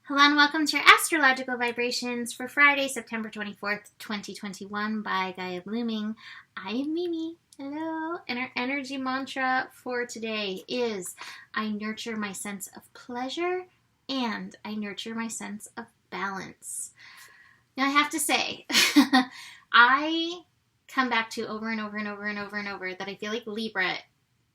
Hello and welcome to your astrological vibrations for Friday, September 24th, 2021 by Gaia Blooming. I am Mimi. Hello. And our energy mantra for today is I nurture my sense of pleasure and I nurture my sense of balance. Now I have to say, I come back to over and over and over and over and over that I feel like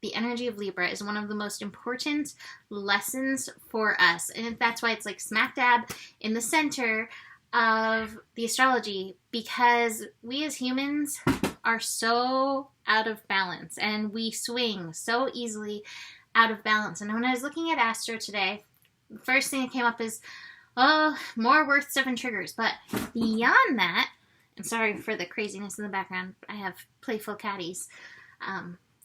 the energy of Libra is one of the most important lessons for us. And that's why it's like smack dab in the center of the astrology, because we as humans are so out of balance and we swing so easily out of balance. And when I was looking at Astro today, the first thing that came up is, more worth 7 triggers. But beyond that, and sorry for the craziness in the background, I have playful catties.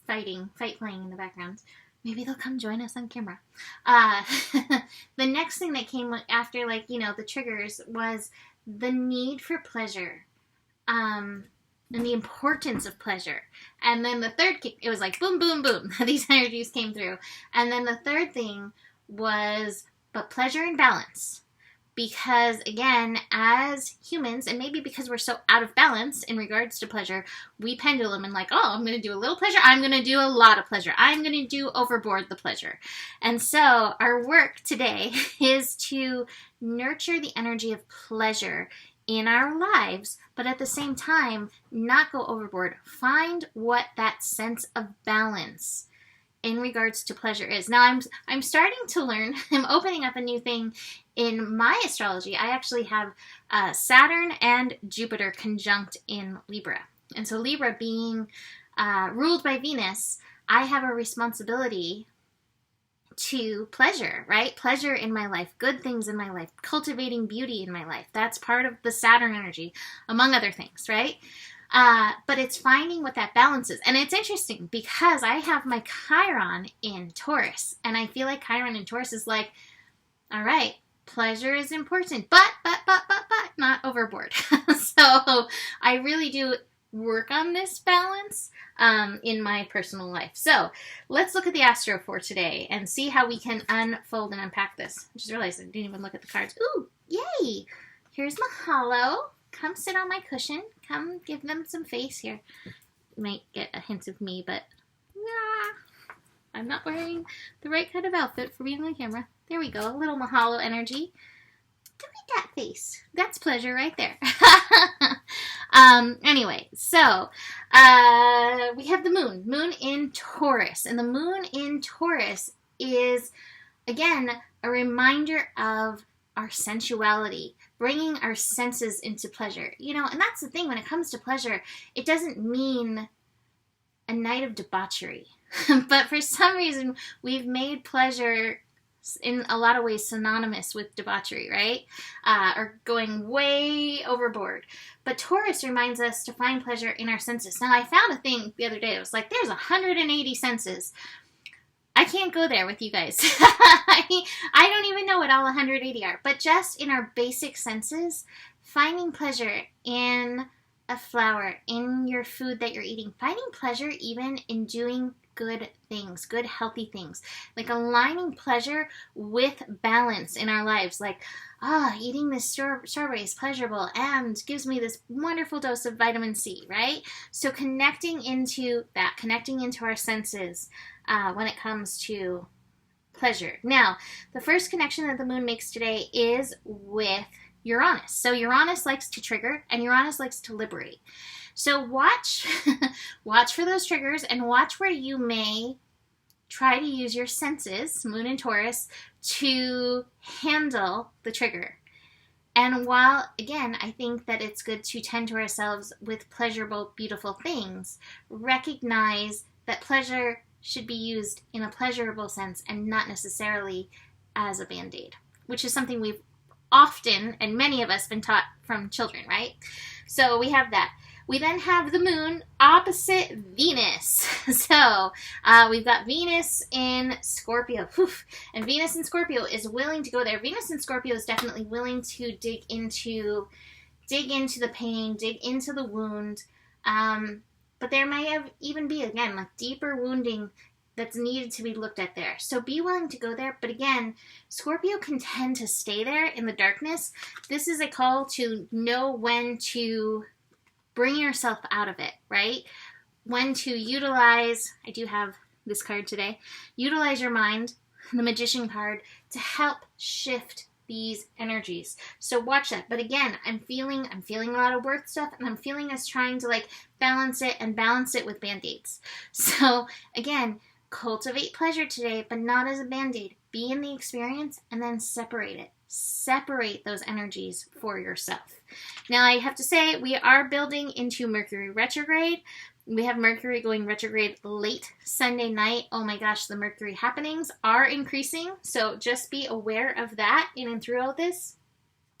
Fight playing in the background. Maybe they'll come join us on camera. The next thing that came after, the triggers was the need for pleasure, and the importance of pleasure. And then the third, it was like boom, boom, boom. These energies came through. And then the third thing was, but pleasure and balance. Because, again, as humans, and maybe because we're so out of balance in regards to pleasure, we pendulum and I'm going to do a little pleasure, I'm going to do a lot of pleasure, I'm going to do overboard the pleasure. And so our work today is to nurture the energy of pleasure in our lives, but at the same time, not go overboard. Find what that sense of balance in regards to pleasure is. Now I'm starting to learn, I'm opening up a new thing in my astrology. I actually have Saturn and Jupiter conjunct in Libra. And so Libra being ruled by Venus, I have a responsibility to pleasure, right? Pleasure in my life, good things in my life, cultivating beauty in my life. That's part of the Saturn energy, among other things, right? But it's finding what that balance is. And it's interesting because I have my Chiron in Taurus. And I feel like Chiron in Taurus is like, all right, pleasure is important, but not overboard. So I really do work on this balance in my personal life. So let's look at the Astro for today and see how we can unfold and unpack this. I just realized I didn't even look at the cards. Ooh, yay! Here's Mahalo. Come sit on my cushion. Come give them some face here. You might get a hint of me, but I'm not wearing the right kind of outfit for being on camera. There we go. A little Mahalo energy. Look at that face. That's pleasure right there. Anyway, so we have the moon. Moon in Taurus. And the moon in Taurus is, again, a reminder of our sensuality, bringing our senses into pleasure. And that's the thing when it comes to pleasure, it doesn't mean a night of debauchery. But for some reason, we've made pleasure in a lot of ways synonymous with debauchery, right? Or going way overboard. But Taurus reminds us to find pleasure in our senses. Now, I found a thing the other day. It was like, there's 180 senses. I can't go there with you guys. I don't even know what all 180 are. But just in our basic senses, finding pleasure in a flower, in your food that you're eating, finding pleasure even in doing good things, good healthy things, like aligning pleasure with balance in our lives, like eating this strawberry is pleasurable and gives me this wonderful dose of vitamin C, right? So connecting into our senses when it comes to pleasure. Now, the first connection that the moon makes today is with Uranus. So Uranus likes to trigger and Uranus likes to liberate. So watch for those triggers and watch where you may try to use your senses, Moon and Taurus, to handle the trigger. And while, again, I think that it's good to tend to ourselves with pleasurable, beautiful things, recognize that pleasure should be used in a pleasurable sense and not necessarily as a Band-Aid, which is something we've often, and many of us, been taught from children, right? So we have that. We then have the moon opposite Venus. So we've got Venus in Scorpio. And Venus in Scorpio is willing to go there. Venus in Scorpio is definitely willing to dig into the pain, dig into the wound. But there may even be, again, like deeper wounding that's needed to be looked at there. So be willing to go there. But again, Scorpio can tend to stay there in the darkness. This is a call to know when to bring yourself out of it, right? When to utilize, I do have this card today, utilize your mind, the Magician card, to help shift these energies. So watch that. But again, I'm feeling a lot of worth stuff, and I'm feeling us trying to like balance it with band-aids. So again, cultivate pleasure today, but not as a band-aid. Be in the experience and then separate it. Separate those energies for yourself. Now, I have to say, we are building into Mercury retrograde. We have Mercury going retrograde late Sunday night. Oh my gosh, the Mercury happenings are increasing. So just be aware of that in and through all this.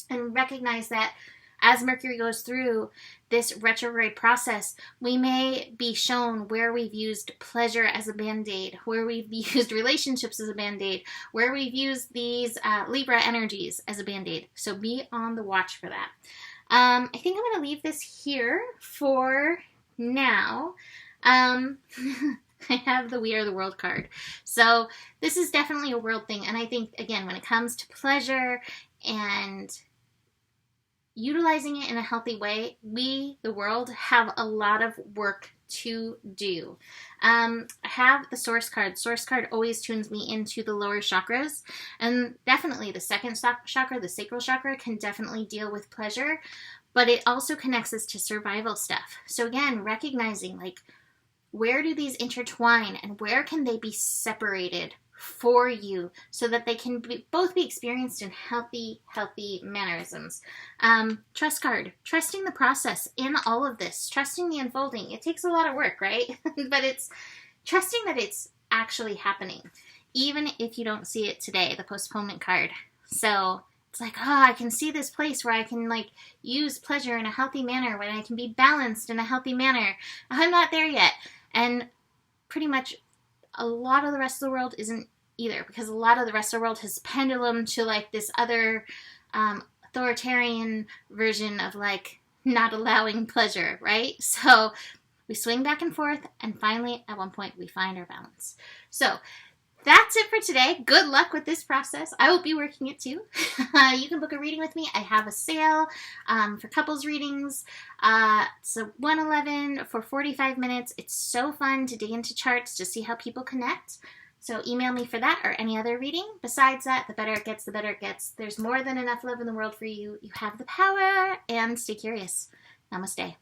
And recognize that as Mercury goes through this retrograde process, we may be shown where we've used pleasure as a band-aid, where we've used relationships as a band-aid, where we've used these Libra energies as a band-aid. So be on the watch for that. I think I'm going to leave this here for now. I have the We Are the World card. So this is definitely a world thing. And I think, again, when it comes to pleasure and utilizing it in a healthy way, we, the world, have a lot of work to do. I have the Source card. Source card always tunes me into the lower chakras. And definitely the second chakra, the sacral chakra, can definitely deal with pleasure. But it also connects us to survival stuff. So again, recognizing like, where do these intertwine and where can they be separated for you so that they can both be experienced in healthy mannerisms. Trust card, trusting the process in all of this, trusting the unfolding. It takes a lot of work, right? But it's trusting that it's actually happening, even if you don't see it today, the postponement card. So it's like, I can see this place where I can like use pleasure in a healthy manner, when I can be balanced in a healthy manner. I'm not there yet. And pretty much a lot of the rest of the world isn't either, because a lot of the rest of the world has pendulum to like this other authoritarian version of like not allowing pleasure, right? So we swing back and forth, and finally at one point we find our balance. So that's it for today. Good luck with this process. I will be working it too. You can book a reading with me. I have a sale for couples readings. It's a 111 for 45 minutes. It's so fun to dig into charts to see how people connect. So email me for that or any other reading. Besides that, the better it gets, the better it gets. There's more than enough love in the world for you. You have the power, and stay curious. Namaste.